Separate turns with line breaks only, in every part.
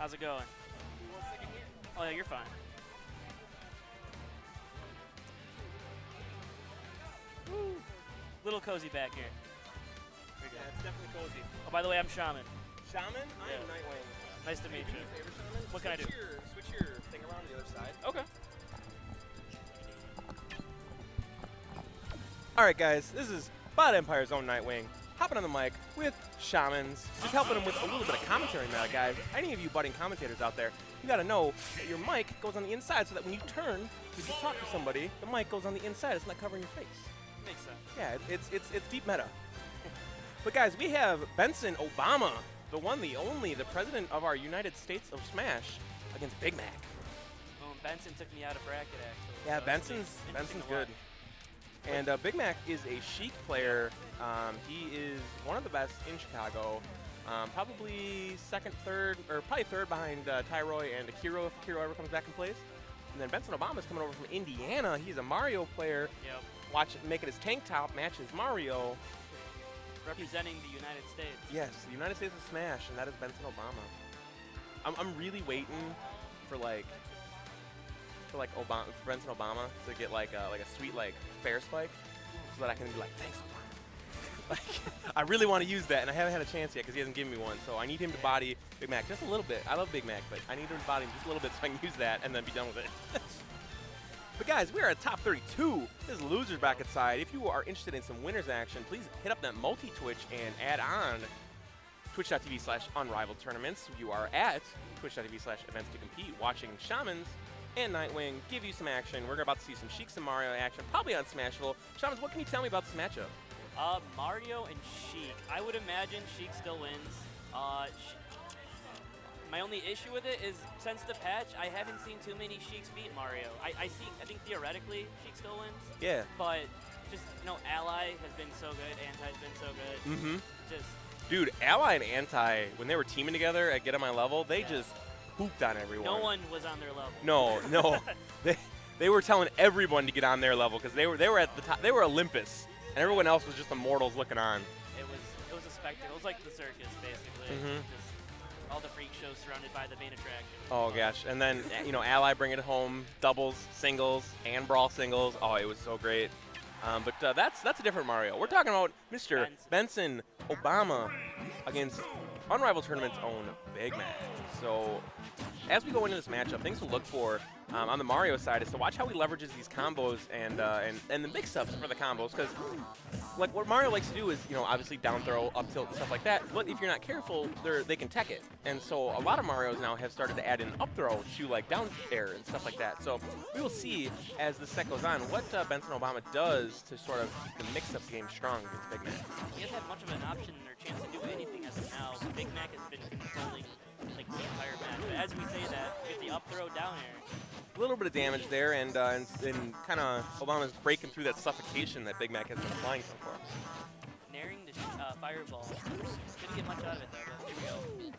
How's it going? Oh, yeah, you're fine. Woo. Little cozy back here. Here you
Yeah,
go.
it's definitely cozy.
Oh, by the way, I'm Shaman.
Shaman, I
Yeah.
am Nightwing.
Nice to meet
Do me
you.
a favor, Shaman.
What can I do?
Switch your thing around to the other side.
Okay.
All right, guys, this is Bot Empire's own Nightwing, hopping on the mic with Shamans, just helping them with a little bit of commentary meta, guys. Any of you budding commentators out there, you got to know that your mic goes on the inside so that when you turn to talk to somebody, the mic goes on the inside. It's not covering your face.
Makes sense.
Yeah, it's deep meta. But guys, we have Benson Obama, the one, the only, the president of our United States of Smash, against Big Mac.
Benson took me out of bracket, actually.
Yeah,
so
Benson's good. And Big Mac is a Sheik player. He is one of the best in Chicago. Probably second, third, or probably third behind Tyroy and Akiro if Akiro ever comes back and plays. And then Benson Obama's coming over from Indiana. He's a Mario player.
Yep.
Watch it, making his tank top matches Mario.
Representing the United States.
Yes, the United States of Smash, and that is Benson Obama. I'm really waiting for Obama, for Benson Obama to get like a sweet fair spike, so that I can be like, thanks Obama. Like, I really want to use that, and I haven't had a chance yet because he hasn't given me one. So I need him to body Big Mac just a little bit. I love Big Mac, but I need him to body him just a little bit so I can use that and then be done with it. But guys, we are at top 32. This is losers bracket side. If you are interested in some winners action, please hit up that multi-Twitch and add on twitch.tv/unrivaled tournaments. You are at twitch.tv/events to compete, watching Shamans and Nightwing give you some action. We're about to see some Sheiks and Mario action, probably on Smashville. Shamans, what can you tell me about this matchup?
Mario and Sheik. I would imagine Sheik still wins. My only issue with it is, since the patch, I haven't seen too many Sheiks beat Mario. I think theoretically Sheik still wins.
Yeah.
But just, Ally has been so good, Anti's been so good.
Mm-hmm.
Just.
Dude, Ally and Anti, when they were teaming together at Get On My Level, they just hooped on everyone.
No one was on their level.
No. they were telling everyone to get on their level because they were at the top. They were Olympus, and everyone else was just the mortals looking on.
It was a spectacle. It was like the circus, basically.
Mm-hmm.
Just all the freak shows surrounded by the main attraction.
Oh gosh, and then Ally bring it home, doubles, singles, and brawl singles. Oh, it was so great. But that's a different Mario. We're talking about Mr. Benson Obama against Unrivaled Tournament's own Big Mac. So as we go into this matchup, things to look for on the Mario side is to watch how he leverages these combos and the mix-ups for the combos, because like what Mario likes to do is obviously down throw, up tilt, and stuff like that. But if you're not careful, they can tech it, and so a lot of Marios now have started to add in up throw to like down air and stuff like that. So we will see as the set goes on what Benson Obama does to sort of keep the mix-up game strong against Big Mac.
He hasn't had much of an option or chance to do anything as of now. Big Mac has been controlling like the entire match. But as we say that, we get the up throw down air.
A little bit of damage there, and kind of Obama's breaking through that suffocation that Big Mac has been applying so far.
Naring the fireball. Couldn't get much out of it though, but here we go.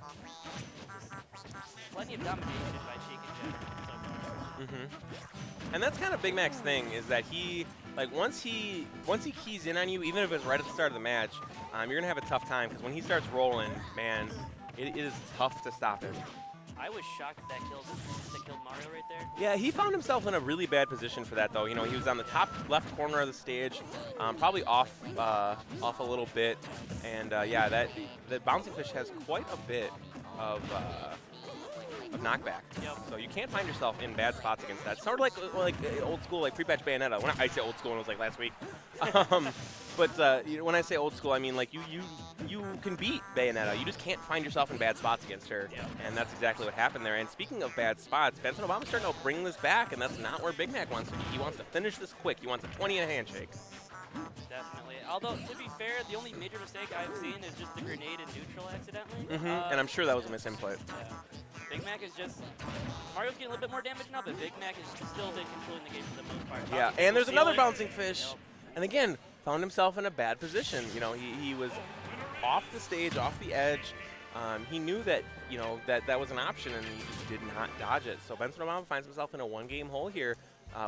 Just plenty of domination by Sheik in general so far.
Mm-hmm. And that's kind of Big Mac's thing, is that he, like, once he keys in on you, even if it's right at the start of the match, you're gonna have a tough time, because when he starts rolling, man, it is tough to stop him.
I was shocked that killed Mario right there.
Yeah, he found himself in a really bad position for that, though. He was on the top left corner of the stage, probably off a little bit, and yeah, the bouncing fish has quite a bit of knockback.
Yep.
So you can't find yourself in bad spots against that. Sort of like old school, like pre-patch Bayonetta. When I say old school, it was like last week. But when I say old school, I mean like you can beat Bayonetta. You just can't find yourself in bad spots against her.
Yep.
And that's exactly what happened there. And speaking of bad spots, Benson Obama's starting to bring this back, and that's not where Big Mac wants to be. He wants to finish this quick. He wants a 20 and a handshake.
Definitely. Although, to be fair, the only major mistake I've seen is just the grenade in neutral accidentally.
Mm-hmm. And I'm sure that was a misinput.
Yeah. Big Mac is just... Mario's getting a little bit more damage now, but Big Mac has still been controlling the game for the most part.
Yeah, and there's another bouncing fish.
Yep.
And again, found himself in a bad position. He was off the stage, off the edge. He knew that, that was an option, and he just did not dodge it. So Benson Obama finds himself in a one-game hole here.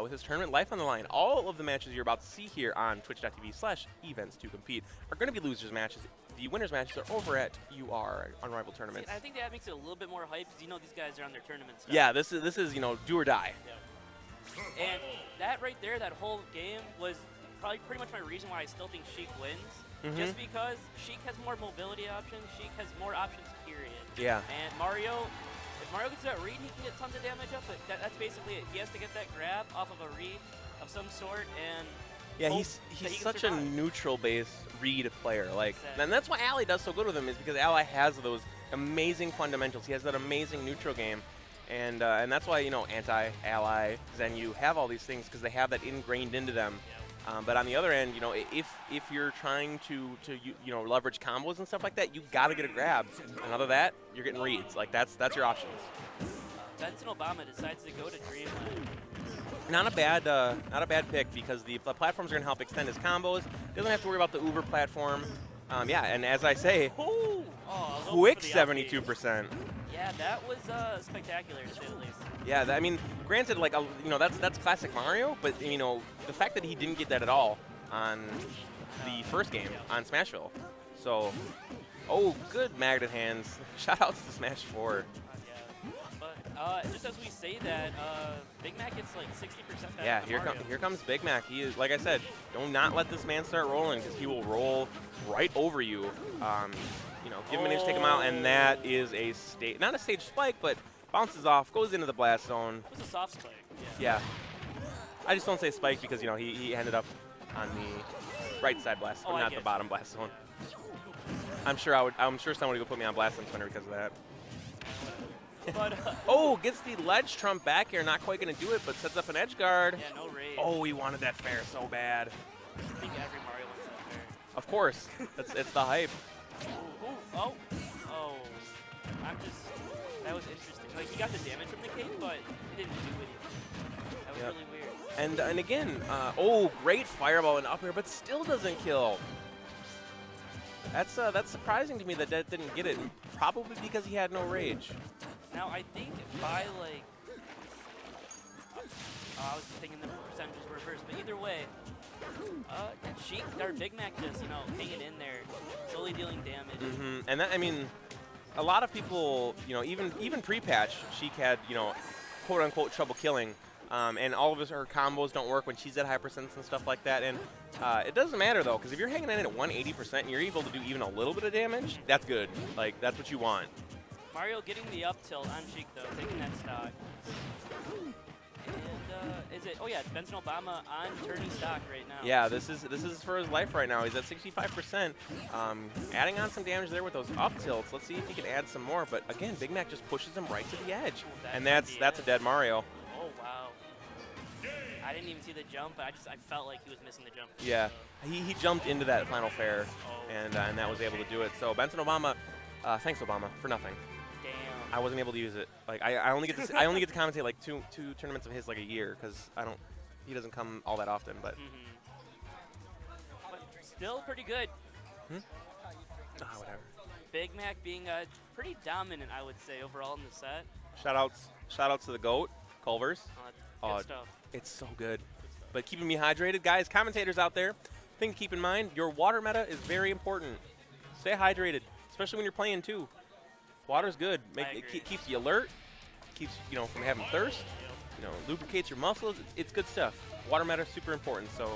with his tournament life on the line. All of the matches you're about to see here on twitch.tv/events to compete are going to be losers matches. The winners matches are over at UR Unrivaled Tournaments.
See, I think that makes it a little bit more hype because you know these guys are on their tournament stuff.
Yeah, this is you know, do or die.
Yeah. And that right there, that whole game was probably pretty much my reason why I still think Sheik wins. Just because Sheik has more mobility options, Sheik has more options, period.
Yeah.
And Mario, if Mario gets that read, he can get tons of damage up, but that's basically it. He has to get that grab off of a read of some sort, and
yeah, he's such a neutral-based read player. Like, and that's why Ally does so good with him, is because Ally has those amazing fundamentals. He has that amazing neutral game, and that's why, you know, anti-Ally, Zenyu have all these things because they have that ingrained into them. But on the other end, you know, if you're trying to you know, leverage combos and stuff like that, you gotta get a grab. And other than that, you're getting reads. Like, that's your options.
Benson Obama decides to go to Dreamland.
Not a bad pick, because the platforms are gonna help extend his combos. Doesn't have to worry about the Uber platform. Yeah, and as I say, quick 72%.
Yeah, that was spectacular to say the least.
Yeah, I mean, granted, like, you know, that's classic Mario, but you know, the fact that he didn't get that at all on the first game on Smashville. So, oh, good magnet hands. Shout outs to Smash 4.
But just as we say that, Big Mac gets like 60% back.
Yeah, here comes Big Mac. He is, like I said, do not let this man start rolling, because he will roll right over you. You know, give him an inch, take him out, and that is a not a stage spike, but bounces off, goes into the blast zone.
It was a soft spike.
Yeah. I just don't say spike because, you know, he ended up on the right side blast, but not the bottom blast zone. I'm sure someone would put me on blast zone spinner because of that.
But,
oh, gets the ledge trump back here, not quite going to do it, but sets up an edge guard.
Yeah, no rage.
Oh, he wanted that fair so bad.
I think every Mario wants that fair.
Of course. It's the hype.
Oh. That was interesting. Like, he got the damage from the cape, but he didn't do anything. That was really weird.
And again, oh, great fireball and up air, but still doesn't kill. That's surprising to me that didn't get it, probably because he had no rage.
Now, I think by, like, I was thinking the percentages were reversed, but either way, Sheik, or Big Mac just, you know, hanging in there, slowly dealing damage.
And that, I mean, a lot of people, you know, even pre-patch, Sheik had, you know, quote-unquote trouble killing. And all of her combos don't work when she's at high percents and stuff like that. And it doesn't matter, though, because if you're hanging in at 180% and you're able to do even a little bit of damage, that's good. Like, that's what you want.
Mario getting the up tilt on Sheik, though, taking that stock. And is it? Oh yeah, it's Benson Obama on turning stock right now.
Yeah, this is for his life right now. He's at 65%. Adding on some damage there with those up tilts. Let's see if he can add some more. But again, Big Mac just pushes him right to the edge, and that's a dead Mario.
Oh wow. I didn't even see the jump, but I felt like he was missing the jump.
Yeah, he jumped into that final fair, and that was able to do it. So Benson Obama, thanks Obama for nothing.
Damn.
I wasn't able to use it. Like I only get to commentate like two tournaments of his like a year, because he doesn't come all that often. But,
but still pretty good.
Whatever.
Big Mac being pretty dominant, I would say, overall in the set.
Shout outs to the GOAT, Culver's.
Good stuff.
It's so good. But keeping me hydrated, guys, commentators out there, thing to keep in mind, your water meta is very important. Stay hydrated, especially when you're playing too. Water's good. It keeps you alert, keeps from having thirst, lubricates your muscles. It's good stuff. Water meta is super important. So